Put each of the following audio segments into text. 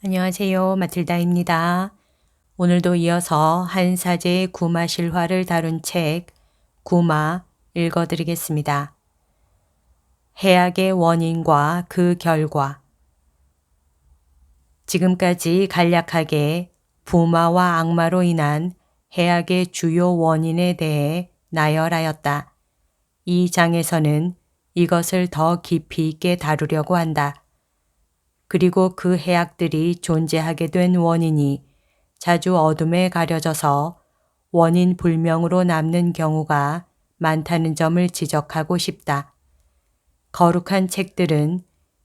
안녕하세요. 마틸다입니다. 오늘도 이어서 한 사제의 구마 실화를 다룬 책 구마 읽어드리겠습니다. 해악의 원인과 그 결과. 지금까지 간략하게 부마와 악마로 인한 해악의 주요 원인에 대해 나열하였다. 이 장에서는 이것을 더 깊이 있게 다루려고 한다. 그리고 그 해악들이 존재하게 된 원인이 자주 어둠에 가려져서 원인 불명으로 남는 경우가 많다는 점을 지적하고 싶다. 거룩한 책들은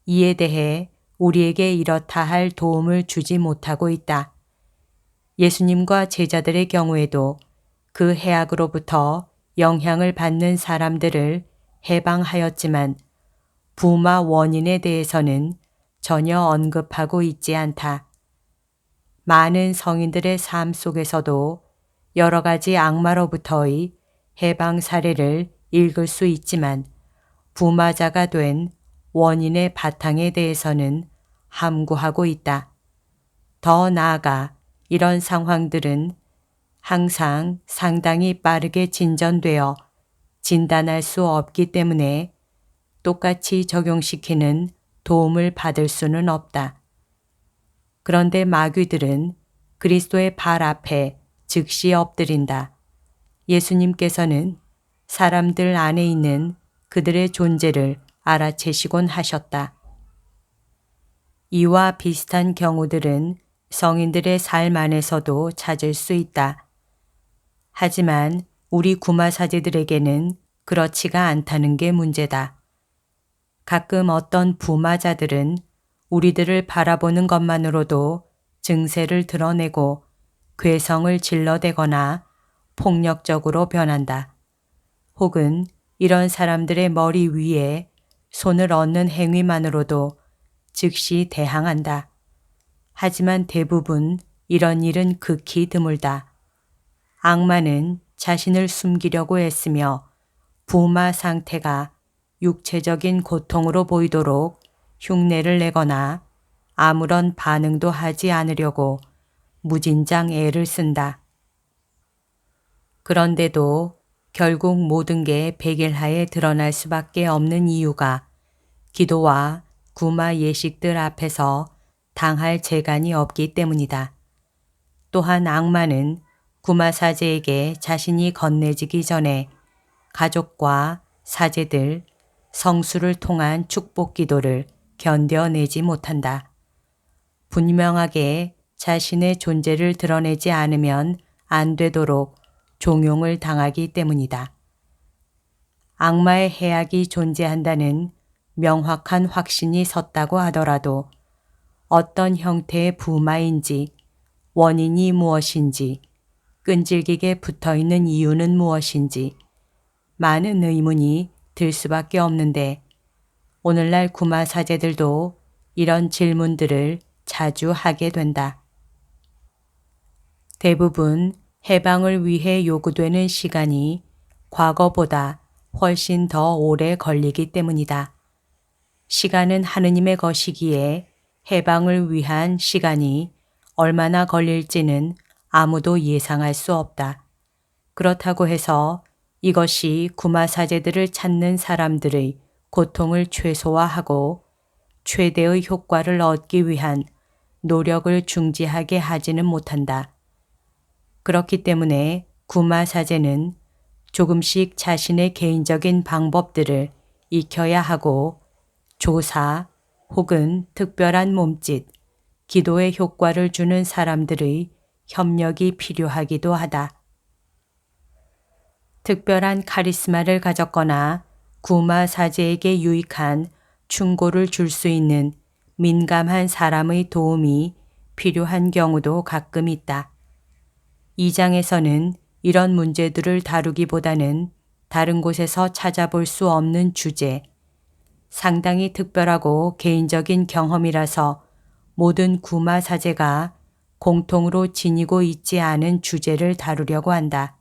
이에 대해 우리에게 이렇다 할 도움을 주지 못하고 있다. 예수님과 제자들의 경우에도 그 해악으로부터 영향을 받는 사람들을 해방하였지만 부마 원인에 대해서는 전혀 언급하고 있지 않다. 많은 성인들의 삶 속에서도 여러 가지 악마로부터의 해방 사례를 읽을 수 있지만 부마자가 된 원인의 바탕에 대해서는 함구하고 있다. 더 나아가 이런 상황들은 항상 상당히 빠르게 진전되어 진단할 수 없기 때문에 똑같이 적용시키는 도움을 받을 수는 없다. 그런데 마귀들은 그리스도의 발 앞에 즉시 엎드린다. 예수님께서는 사람들 안에 있는 그들의 존재를 알아채시곤 하셨다. 이와 비슷한 경우들은 성인들의 삶 안에서도 찾을 수 있다. 하지만 우리 구마사제들에게는 그렇지가 않다는 게 문제다. 가끔 어떤 부마자들은 우리들을 바라보는 것만으로도 증세를 드러내고 괴성을 질러대거나 폭력적으로 변한다. 혹은 이런 사람들의 머리 위에 손을 얹는 행위만으로도 즉시 대항한다. 하지만 대부분 이런 일은 극히 드물다. 악마는 자신을 숨기려고 애쓰며 부마 상태가 육체적인 고통으로 보이도록 흉내를 내거나 아무런 반응도 하지 않으려고 무진장 애를 쓴다. 그런데도 결국 모든 게 백일하에 드러날 수밖에 없는 이유가 기도와 구마 예식들 앞에서 당할 재간이 없기 때문이다. 또한 악마는 구마 사제에게 자신이 건네지기 전에 가족과 사제들, 성수를 통한 축복 기도를 견뎌내지 못한다. 분명하게 자신의 존재를 드러내지 않으면 안 되도록 종용을 당하기 때문이다. 악마의 해악이 존재한다는 명확한 확신이 섰다고 하더라도 어떤 형태의 부마인지, 원인이 무엇인지, 끈질기게 붙어있는 이유는 무엇인지 많은 의문이 들 수밖에 없는데 오늘날 구마 사제들도 이런 질문들을 자주 하게 된다. 대부분 해방을 위해 요구되는 시간이 과거보다 훨씬 더 오래 걸리기 때문이다. 시간은 하느님의 것이기에 해방을 위한 시간이 얼마나 걸릴지는 아무도 예상할 수 없다. 그렇다고 해서 이것이 구마 사제들을 찾는 사람들의 고통을 최소화하고 최대의 효과를 얻기 위한 노력을 중지하게 하지는 못한다. 그렇기 때문에 구마 사제는 조금씩 자신의 개인적인 방법들을 익혀야 하고 조사 혹은 특별한 몸짓, 기도의 효과를 주는 사람들의 협력이 필요하기도 하다. 특별한 카리스마를 가졌거나 구마 사제에게 유익한 충고를 줄 수 있는 민감한 사람의 도움이 필요한 경우도 가끔 있다. 이 장에서는 이런 문제들을 다루기보다는 다른 곳에서 찾아볼 수 없는 주제, 상당히 특별하고 개인적인 경험이라서 모든 구마 사제가 공통으로 지니고 있지 않은 주제를 다루려고 한다.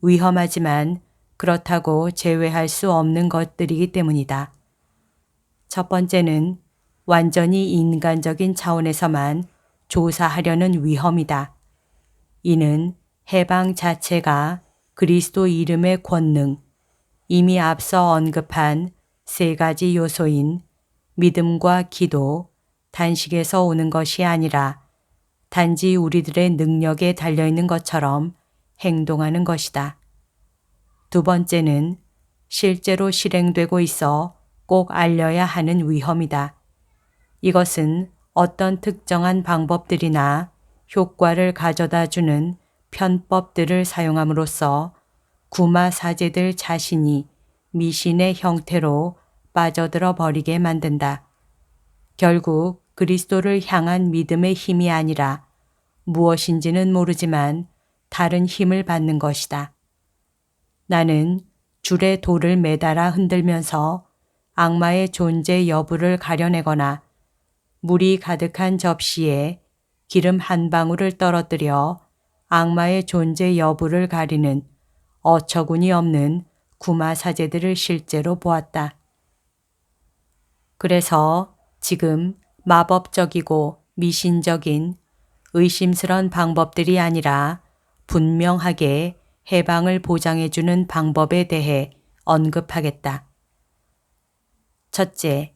위험하지만 그렇다고 제외할 수 없는 것들이기 때문이다. 첫 번째는 완전히 인간적인 차원에서만 조사하려는 위험이다. 이는 해방 자체가 그리스도 이름의 권능, 이미 앞서 언급한 세 가지 요소인 믿음과 기도, 단식에서 오는 것이 아니라 단지 우리들의 능력에 달려있는 것처럼 행동하는 것이다. 두 번째는 실제로 실행되고 있어 꼭 알려야 하는 위험이다. 이것은 어떤 특정한 방법들이나 효과를 가져다주는 편법들을 사용함으로써 구마 사제들 자신이 미신의 형태로 빠져들어 버리게 만든다. 결국 그리스도를 향한 믿음의 힘이 아니라 무엇인지는 모르지만 다른 힘을 받는 것이다. 나는 줄에 돌을 매달아 흔들면서 악마의 존재 여부를 가려내거나 물이 가득한 접시에 기름 한 방울을 떨어뜨려 악마의 존재 여부를 가리는 어처구니 없는 구마 사제들을 실제로 보았다. 그래서 지금 마법적이고 미신적인 의심스런 방법들이 아니라 분명하게 해방을 보장해주는 방법에 대해 언급하겠다. 첫째,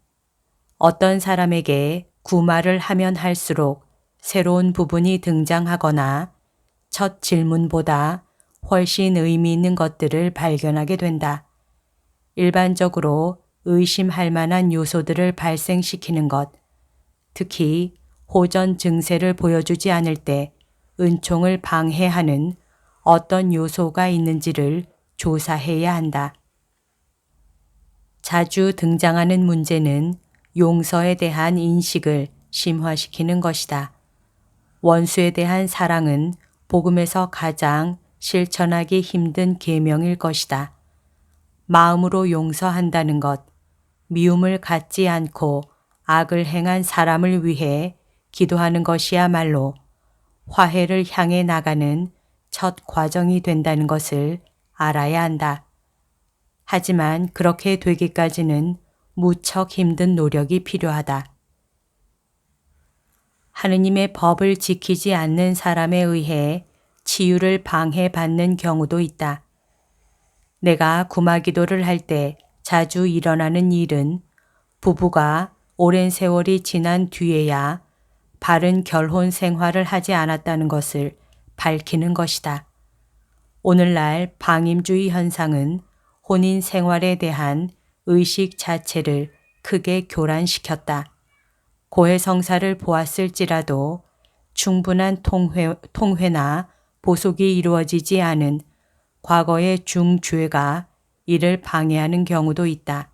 어떤 사람에게 구마를 하면 할수록 새로운 부분이 등장하거나 첫 질문보다 훨씬 의미 있는 것들을 발견하게 된다. 일반적으로 의심할 만한 요소들을 발생시키는 것, 특히 호전 증세를 보여주지 않을 때 은총을 방해하는 어떤 요소가 있는지를 조사해야 한다. 자주 등장하는 문제는 용서에 대한 인식을 심화시키는 것이다. 원수에 대한 사랑은 복음에서 가장 실천하기 힘든 계명일 것이다. 마음으로 용서한다는 것, 미움을 갖지 않고 악을 행한 사람을 위해 기도하는 것이야말로 화해를 향해 나가는 첫 과정이 된다는 것을 알아야 한다. 하지만 그렇게 되기까지는 무척 힘든 노력이 필요하다. 하느님의 법을 지키지 않는 사람에 의해 치유를 방해받는 경우도 있다. 내가 구마 기도를 할 때 자주 일어나는 일은 부부가 오랜 세월이 지난 뒤에야 바른 결혼 생활을 하지 않았다는 것을 밝히는 것이다. 오늘날 방임주의 현상은 혼인 생활에 대한 의식 자체를 크게 교란시켰다. 고해성사를 보았을지라도 충분한 통회나 보속이 이루어지지 않은 과거의 중죄가 이를 방해하는 경우도 있다.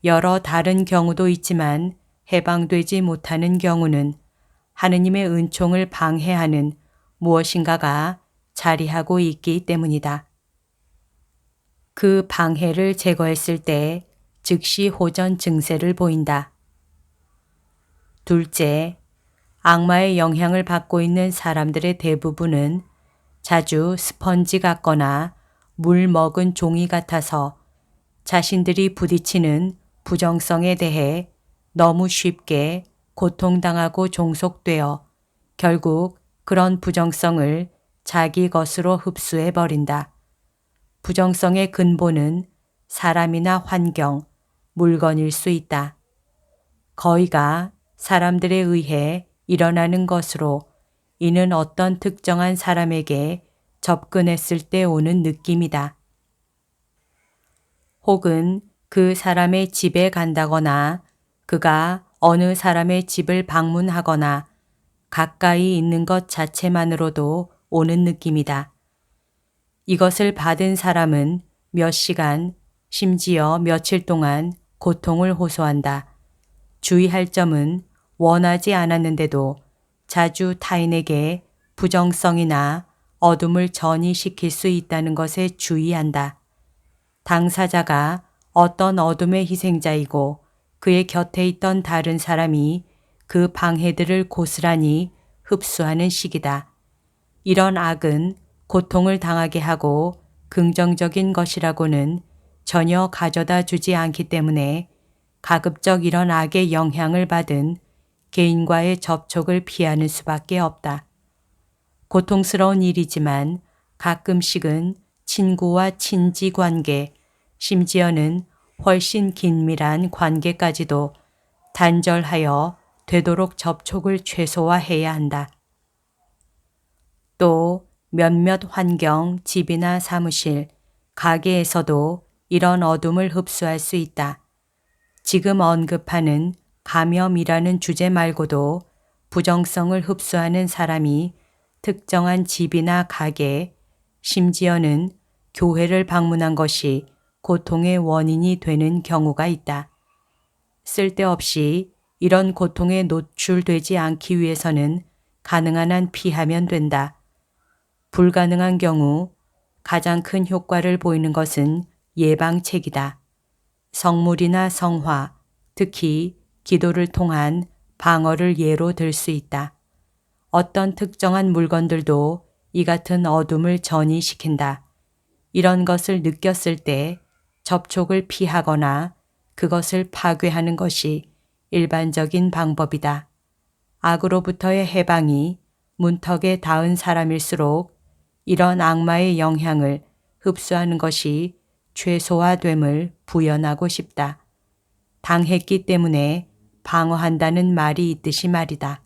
여러 다른 경우도 있지만 해방되지 못하는 경우는 하느님의 은총을 방해하는 무엇인가가 자리하고 있기 때문이다. 그 방해를 제거했을 때 즉시 호전 증세를 보인다. 둘째, 악마의 영향을 받고 있는 사람들의 대부분은 자주 스펀지 같거나 물 먹은 종이 같아서 자신들이 부딪히는 부정성에 대해 너무 쉽게 고통당하고 종속되어 결국 그런 부정성을 자기 것으로 흡수해버린다. 부정성의 근본은 사람이나 환경, 물건일 수 있다. 거의가 사람들에 의해 일어나는 것으로 이는 어떤 특정한 사람에게 접근했을 때 오는 느낌이다. 혹은 그 사람의 집에 간다거나 그가 어느 사람의 집을 방문하거나 가까이 있는 것 자체만으로도 오는 느낌이다. 이것을 받은 사람은 몇 시간, 심지어 며칠 동안 고통을 호소한다. 주의할 점은 원하지 않았는데도 자주 타인에게 부정성이나 어둠을 전이시킬 수 있다는 것에 주의한다. 당사자가 어떤 어둠의 희생자이고 그의 곁에 있던 다른 사람이 그 방해들을 고스란히 흡수하는 시기다. 이런 악은 고통을 당하게 하고 긍정적인 것이라고는 전혀 가져다 주지 않기 때문에 가급적 이런 악의 영향을 받은 개인과의 접촉을 피하는 수밖에 없다. 고통스러운 일이지만 가끔씩은 친구와 친지 관계, 심지어는 훨씬 긴밀한 관계까지도 단절하여 되도록 접촉을 최소화해야 한다. 또 몇몇 환경, 집이나 사무실, 가게에서도 이런 어둠을 흡수할 수 있다. 지금 언급하는 감염이라는 주제 말고도 부정성을 흡수하는 사람이 특정한 집이나 가게, 심지어는 교회를 방문한 것이 고통의 원인이 되는 경우가 있다. 쓸데없이 이런 고통에 노출되지 않기 위해서는 가능한 한 피하면 된다. 불가능한 경우 가장 큰 효과를 보이는 것은 예방책이다. 성물이나 성화, 특히 기도를 통한 방어를 예로 들 수 있다. 어떤 특정한 물건들도 이 같은 어둠을 전이시킨다. 이런 것을 느꼈을 때 접촉을 피하거나 그것을 파괴하는 것이 일반적인 방법이다. 악으로부터의 해방이 문턱에 닿은 사람일수록 이런 악마의 영향을 흡수하는 것이 최소화됨을 부연하고 싶다. 당했기 때문에 방어한다는 말이 있듯이 말이다.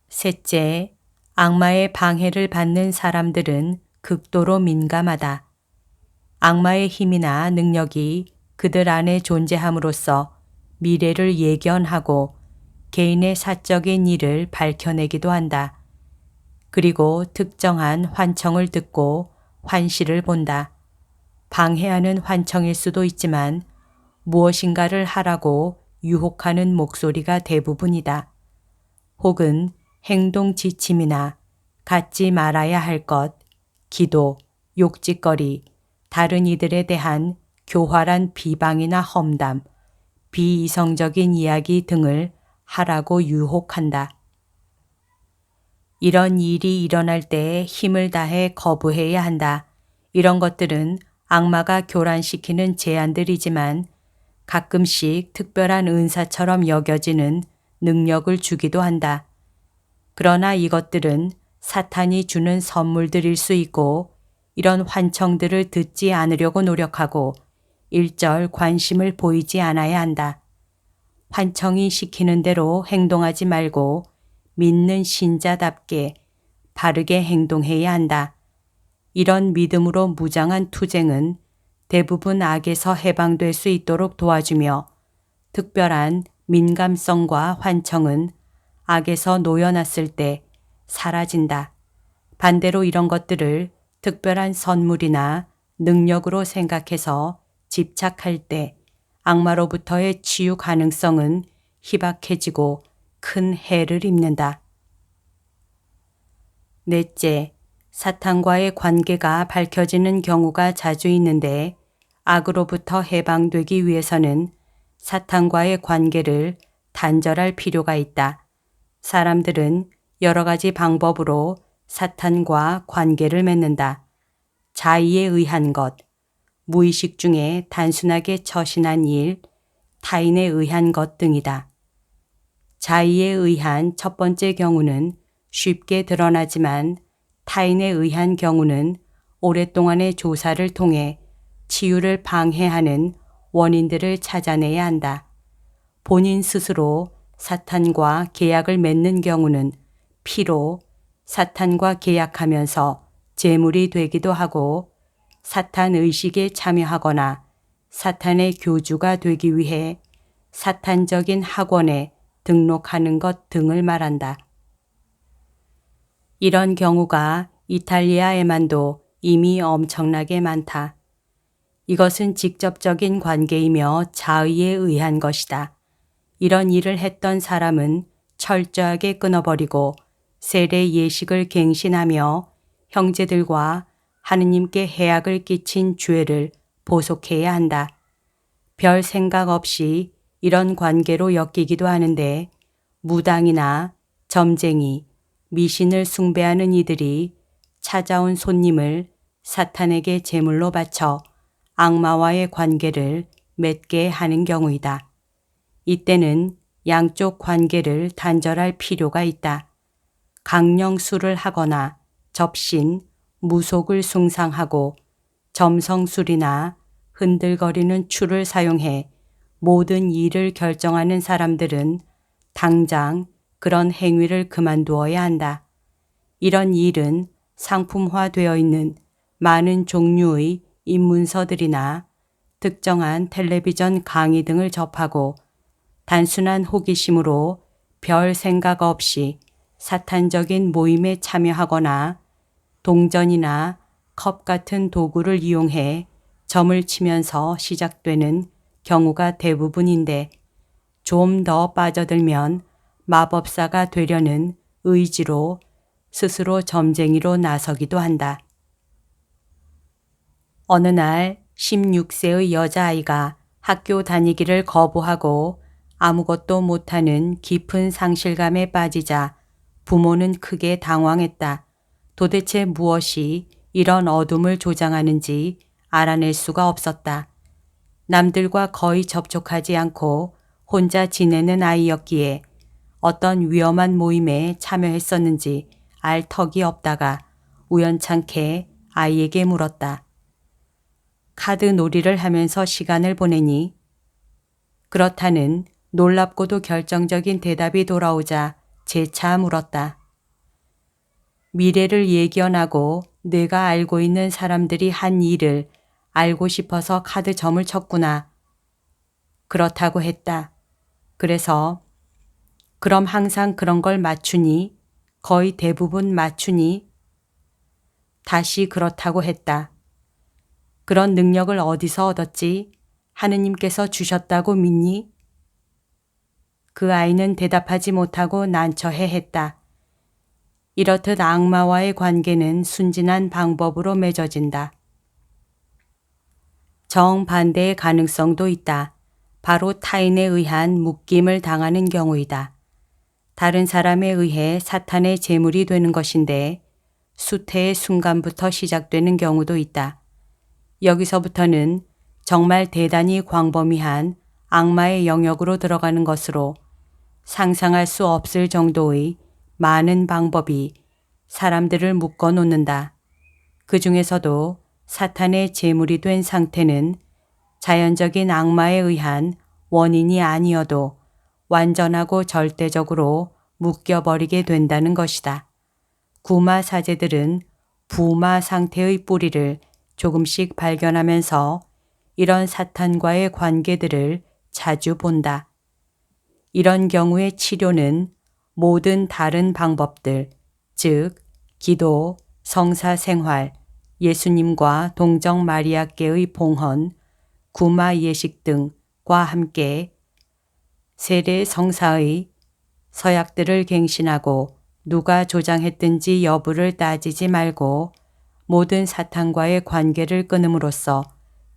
셋째, 악마의 방해를 받는 사람들은 극도로 민감하다. 악마의 힘이나 능력이 그들 안에 존재함으로써 미래를 예견하고 개인의 사적인 일을 밝혀내기도 한다. 그리고 특정한 환청을 듣고 환시를 본다. 방해하는 환청일 수도 있지만 무엇인가를 하라고 유혹하는 목소리가 대부분이다. 혹은 행동 지침이나 갖지 말아야 할 것, 기도, 욕짓거리, 다른 이들에 대한 교활한 비방이나 험담, 비이성적인 이야기 등을 하라고 유혹한다. 이런 일이 일어날 때 힘을 다해 거부해야 한다. 이런 것들은 악마가 교란시키는 제안들이지만 가끔씩 특별한 은사처럼 여겨지는 능력을 주기도 한다. 그러나 이것들은 사탄이 주는 선물들일 수 있고 이런 환청들을 듣지 않으려고 노력하고 일절 관심을 보이지 않아야 한다. 환청이 시키는 대로 행동하지 말고 믿는 신자답게 바르게 행동해야 한다. 이런 믿음으로 무장한 투쟁은 대부분 악에서 해방될 수 있도록 도와주며 특별한 민감성과 환청은 악에서 놓여놨을 때 사라진다. 반대로 이런 것들을 특별한 선물이나 능력으로 생각해서 집착할 때 악마로부터의 치유 가능성은 희박해지고 큰 해를 입는다. 넷째, 사탄과의 관계가 밝혀지는 경우가 자주 있는데 악으로부터 해방되기 위해서는 사탄과의 관계를 단절할 필요가 있다. 사람들은 여러 가지 방법으로 사탄과 관계를 맺는다. 자의에 의한 것, 무의식 중에 단순하게 처신한 일, 타인에 의한 것 등이다. 자의에 의한 첫 번째 경우는 쉽게 드러나지만 타인에 의한 경우는 오랫동안의 조사를 통해 치유를 방해하는 원인들을 찾아내야 한다. 본인 스스로 사탄과 계약을 맺는 경우는 피로 사탄과 계약하면서 제물이 되기도 하고 사탄 의식에 참여하거나 사탄의 교주가 되기 위해 사탄적인 학원에 등록하는 것 등을 말한다. 이런 경우가 이탈리아에만도 이미 엄청나게 많다. 이것은 직접적인 관계이며 자의에 의한 것이다. 이런 일을 했던 사람은 철저하게 끊어버리고 세례 예식을 갱신하며 형제들과 하느님께 해악을 끼친 죄를 보속해야 한다. 별 생각 없이 이런 관계로 엮이기도 하는데 무당이나 점쟁이, 미신을 숭배하는 이들이 찾아온 손님을 사탄에게 제물로 바쳐 악마와의 관계를 맺게 하는 경우이다. 이때는 양쪽 관계를 단절할 필요가 있다. 강령술을 하거나 접신, 무속을 숭상하고 점성술이나 흔들거리는 추를 사용해 모든 일을 결정하는 사람들은 당장 그런 행위를 그만두어야 한다. 이런 일은 상품화되어 있는 많은 종류의 입문서들이나 특정한 텔레비전 강의 등을 접하고 단순한 호기심으로 별 생각 없이 사탄적인 모임에 참여하거나 동전이나 컵 같은 도구를 이용해 점을 치면서 시작되는 경우가 대부분인데 좀 더 빠져들면 마법사가 되려는 의지로 스스로 점쟁이로 나서기도 한다. 어느 날 16세의 여자아이가 학교 다니기를 거부하고 아무것도 못하는 깊은 상실감에 빠지자 부모는 크게 당황했다. 도대체 무엇이 이런 어둠을 조장하는지 알아낼 수가 없었다. 남들과 거의 접촉하지 않고 혼자 지내는 아이였기에 어떤 위험한 모임에 참여했었는지 알 턱이 없다가 우연찮게 아이에게 물었다. 카드 놀이를 하면서 시간을 보내니? 그렇다는 놀랍고도 결정적인 대답이 돌아오자 재차 물었다. 미래를 예견하고 내가 알고 있는 사람들이 한 일을 알고 싶어서 카드 점을 쳤구나. 그렇다고 했다. 그래서 그럼 항상 그런 걸 맞추니? 거의 대부분 맞추니? 다시 그렇다고 했다. 그런 능력을 어디서 얻었지? 하느님께서 주셨다고 믿니? 그 아이는 대답하지 못하고 난처해 했다. 이렇듯 악마와의 관계는 순진한 방법으로 맺어진다. 정반대의 가능성도 있다. 바로 타인에 의한 묶임을 당하는 경우이다. 다른 사람에 의해 사탄의 제물이 되는 것인데 수태의 순간부터 시작되는 경우도 있다. 여기서부터는 정말 대단히 광범위한 악마의 영역으로 들어가는 것으로 상상할 수 없을 정도의 많은 방법이 사람들을 묶어 놓는다. 그 중에서도 사탄의 제물이 된 상태는 자연적인 악마에 의한 원인이 아니어도 완전하고 절대적으로 묶여버리게 된다는 것이다. 구마 사제들은 부마 상태의 뿌리를 조금씩 발견하면서 이런 사탄과의 관계들을 자주 본다. 이런 경우의 치료는 모든 다른 방법들, 즉 기도, 성사 생활, 예수님과 동정 마리아께의 봉헌, 구마 예식 등과 함께 세례 성사의 서약들을 갱신하고 누가 조장했든지 여부를 따지지 말고 모든 사탄과의 관계를 끊음으로써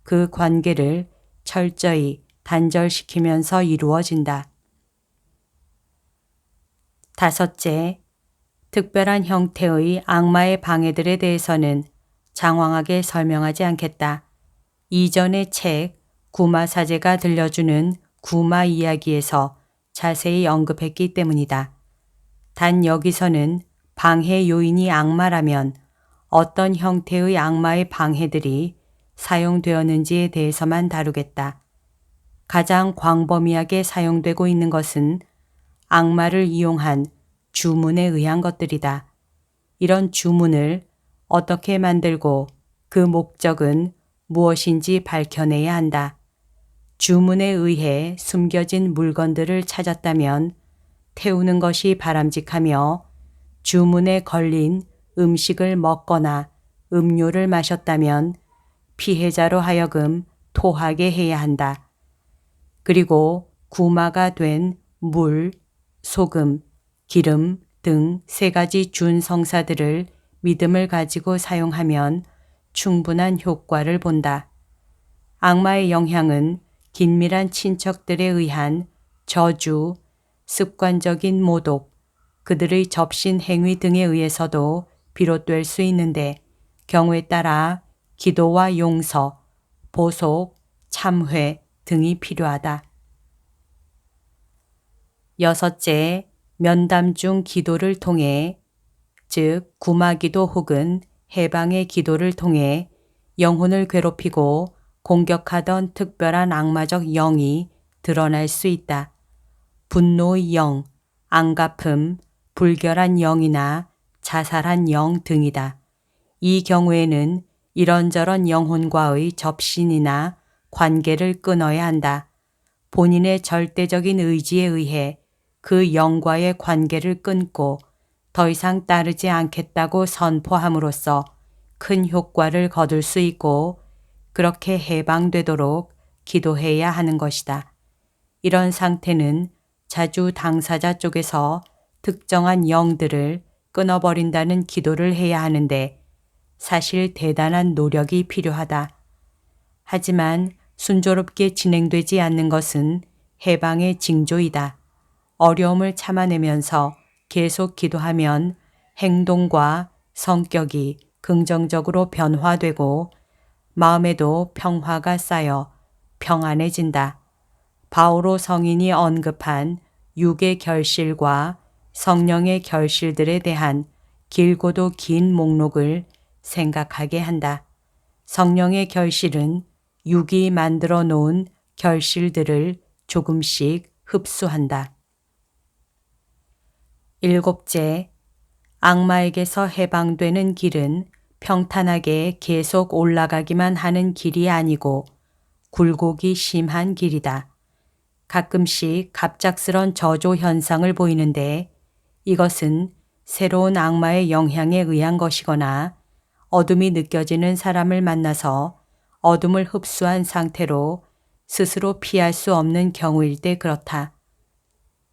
그 관계를 철저히 단절시키면서 이루어진다. 다섯째, 특별한 형태의 악마의 방해들에 대해서는 장황하게 설명하지 않겠다. 이전의 책 구마사제가 들려주는 구마 이야기에서 자세히 언급했기 때문이다. 단 여기서는 방해 요인이 악마라면 어떤 형태의 악마의 방해들이 사용되었는지에 대해서만 다루겠다. 가장 광범위하게 사용되고 있는 것은 악마를 이용한 주문에 의한 것들이다. 이런 주문을 어떻게 만들고 그 목적은 무엇인지 밝혀내야 한다. 주문에 의해 숨겨진 물건들을 찾았다면 태우는 것이 바람직하며 주문에 걸린 음식을 먹거나 음료를 마셨다면 피해자로 하여금 토하게 해야 한다. 그리고 구마가 된 물, 소금, 기름 등 세 가지 준성사들을 믿음을 가지고 사용하면 충분한 효과를 본다. 악마의 영향은 긴밀한 친척들에 의한 저주, 습관적인 모독, 그들의 접신 행위 등에 의해서도 비롯될 수 있는데 경우에 따라 기도와 용서, 보속, 참회, 등이 필요하다. 여섯째, 면담 중 기도를 통해, 즉 구마기도 혹은 해방의 기도를 통해 영혼을 괴롭히고 공격하던 특별한 악마적 영이 드러날 수 있다. 분노의 영, 앙가품, 불결한 영이나 자살한 영 등이다. 이 경우에는 이런저런 영혼과의 접신이나 관계를 끊어야 한다. 본인의 절대적인 의지에 의해 그 영과의 관계를 끊고 더 이상 따르지 않겠다고 선포함으로써 큰 효과를 거둘 수 있고 그렇게 해방되도록 기도해야 하는 것이다. 이런 상태는 자주 당사자 쪽에서 특정한 영들을 끊어버린다는 기도를 해야 하는데 사실 대단한 노력이 필요하다. 하지만 순조롭게 진행되지 않는 것은 해방의 징조이다. 어려움을 참아내면서 계속 기도하면 행동과 성격이 긍정적으로 변화되고 마음에도 평화가 쌓여 평안해진다. 바오로 성인이 언급한 육의 결실과 성령의 결실들에 대한 길고도 긴 목록을 생각하게 한다. 성령의 결실은 육이 만들어 놓은 결실들을 조금씩 흡수한다. 일곱째, 악마에게서 해방되는 길은 평탄하게 계속 올라가기만 하는 길이 아니고 굴곡이 심한 길이다. 가끔씩 갑작스런 저조 현상을 보이는데 이것은 새로운 악마의 영향에 의한 것이거나 어둠이 느껴지는 사람을 만나서 어둠을 흡수한 상태로 스스로 피할 수 없는 경우일 때 그렇다.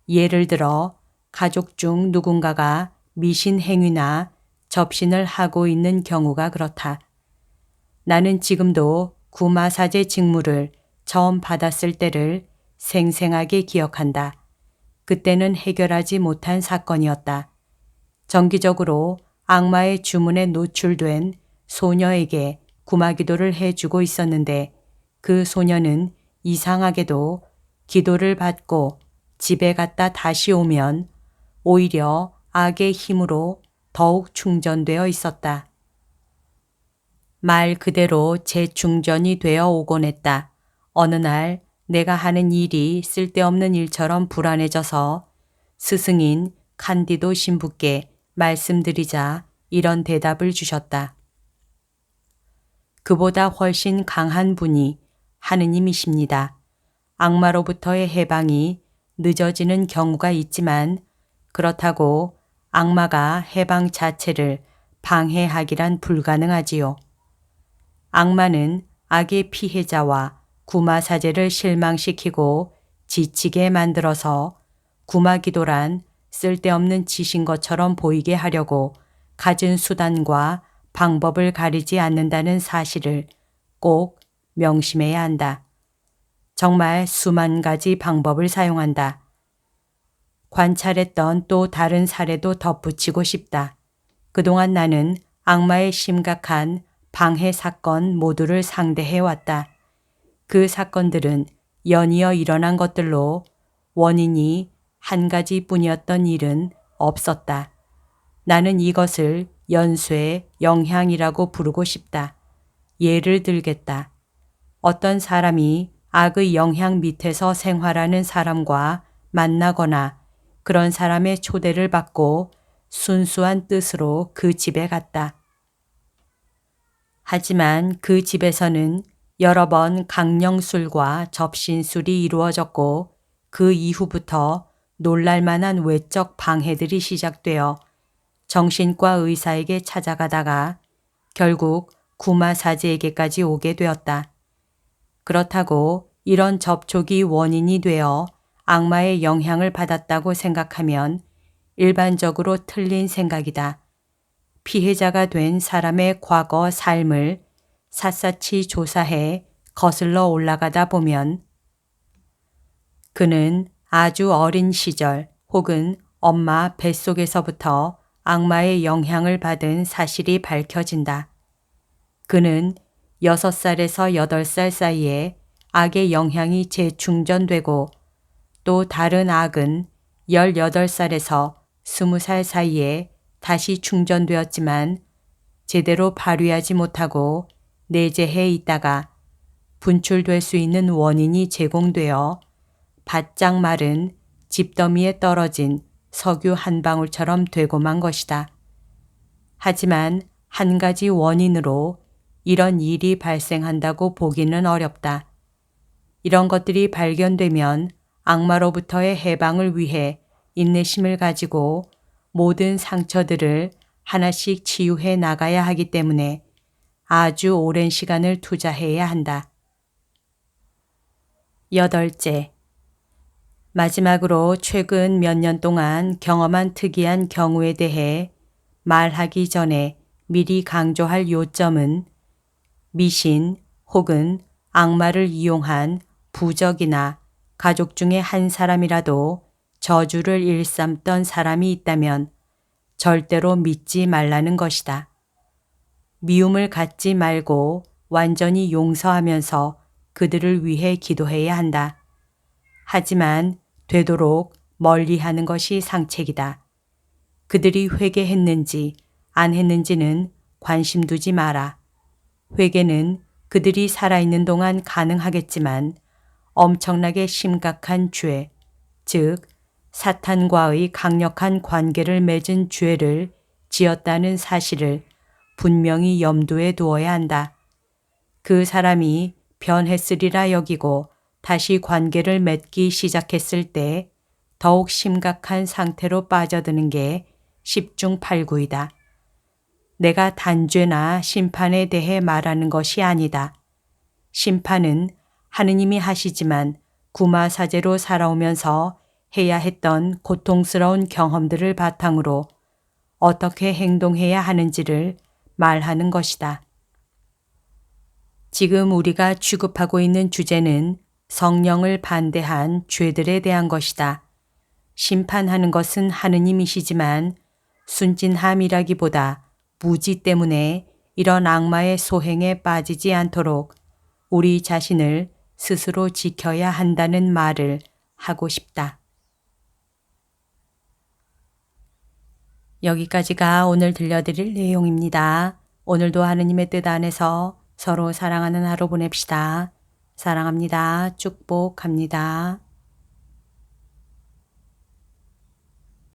예를 들어 가족 중 누군가가 미신 행위나 접신을 하고 있는 경우가 그렇다. 나는 지금도 구마사제 직무를 처음 받았을 때를 생생하게 기억한다. 그때는 해결하지 못한 사건이었다. 정기적으로 악마의 주문에 노출된 소녀에게 구마기도를 해주고 있었는데 그 소녀는 이상하게도 기도를 받고 집에 갔다 다시 오면 오히려 악의 힘으로 더욱 충전되어 있었다. 말 그대로 재충전이 되어 오곤 했다. 어느 날 내가 하는 일이 쓸데없는 일처럼 불안해져서 스승인 칸디도 신부께 말씀드리자 이런 대답을 주셨다. 그보다 훨씬 강한 분이 하느님이십니다. 악마로부터의 해방이 늦어지는 경우가 있지만 그렇다고 악마가 해방 자체를 방해하기란 불가능하지요. 악마는 악의 피해자와 구마사제를 실망시키고 지치게 만들어서 구마기도란 쓸데없는 짓인 것처럼 보이게 하려고 갖은 수단과 방법을 가리지 않는다는 사실을 꼭 명심해야 한다. 정말 수만 가지 방법을 사용한다. 관찰했던 또 다른 사례도 덧붙이고 싶다. 그동안 나는 악마의 심각한 방해 사건 모두를 상대해왔다. 그 사건들은 연이어 일어난 것들로 원인이 한 가지뿐이었던 일은 없었다. 나는 이것을 연쇄 영향이라고 부르고 싶다. 예를 들겠다. 어떤 사람이 악의 영향 밑에서 생활하는 사람과 만나거나 그런 사람의 초대를 받고 순수한 뜻으로 그 집에 갔다. 하지만 그 집에서는 여러 번 강령술과 접신술이 이루어졌고 그 이후부터 놀랄만한 외적 방해들이 시작되어 정신과 의사에게 찾아가다가 결국 구마사제에게까지 오게 되었다. 그렇다고 이런 접촉이 원인이 되어 악마의 영향을 받았다고 생각하면 일반적으로 틀린 생각이다. 피해자가 된 사람의 과거 삶을 샅샅이 조사해 거슬러 올라가다 보면 그는 아주 어린 시절 혹은 엄마 뱃속에서부터 악마의 영향을 받은 사실이 밝혀진다. 그는 6살에서 8살 사이에 악의 영향이 재충전되고 또 다른 악은 18살에서 20살 사이에 다시 충전되었지만 제대로 발휘하지 못하고 내재해 있다가 분출될 수 있는 원인이 제공되어 바짝 마른 집더미에 떨어진 석유 한 방울처럼 되고 만 것이다. 하지만 한 가지 원인으로 이런 일이 발생한다고 보기는 어렵다. 이런 것들이 발견되면 악마로부터의 해방을 위해 인내심을 가지고 모든 상처들을 하나씩 치유해 나가야 하기 때문에 아주 오랜 시간을 투자해야 한다. 8째, 마지막으로 최근 몇 년 동안 경험한 특이한 경우에 대해 말하기 전에 미리 강조할 요점은 미신 혹은 악마를 이용한 부적이나 가족 중에 한 사람이라도 저주를 일삼던 사람이 있다면 절대로 믿지 말라는 것이다. 미움을 갖지 말고 완전히 용서하면서 그들을 위해 기도해야 한다. 하지만 되도록 멀리하는 것이 상책이다. 그들이 회개했는지 안 했는지는 관심 두지 마라. 회개는 그들이 살아있는 동안 가능하겠지만 엄청나게 심각한 죄, 즉 사탄과의 강력한 관계를 맺은 죄를 지었다는 사실을 분명히 염두에 두어야 한다. 그 사람이 변했으리라 여기고 다시 관계를 맺기 시작했을 때 더욱 심각한 상태로 빠져드는 게 십중팔구이다. 내가 단죄나 심판에 대해 말하는 것이 아니다. 심판은 하느님이 하시지만 구마사제로 살아오면서 해야 했던 고통스러운 경험들을 바탕으로 어떻게 행동해야 하는지를 말하는 것이다. 지금 우리가 취급하고 있는 주제는 성령을 반대한 죄들에 대한 것이다. 심판하는 것은 하느님이시지만 순진함이라기보다 무지 때문에 이런 악마의 소행에 빠지지 않도록 우리 자신을 스스로 지켜야 한다는 말을 하고 싶다. 여기까지가 오늘 들려드릴 내용입니다. 오늘도 하느님의 뜻 안에서 서로 사랑하는 하루 보냅시다. 사랑합니다. 축복합니다.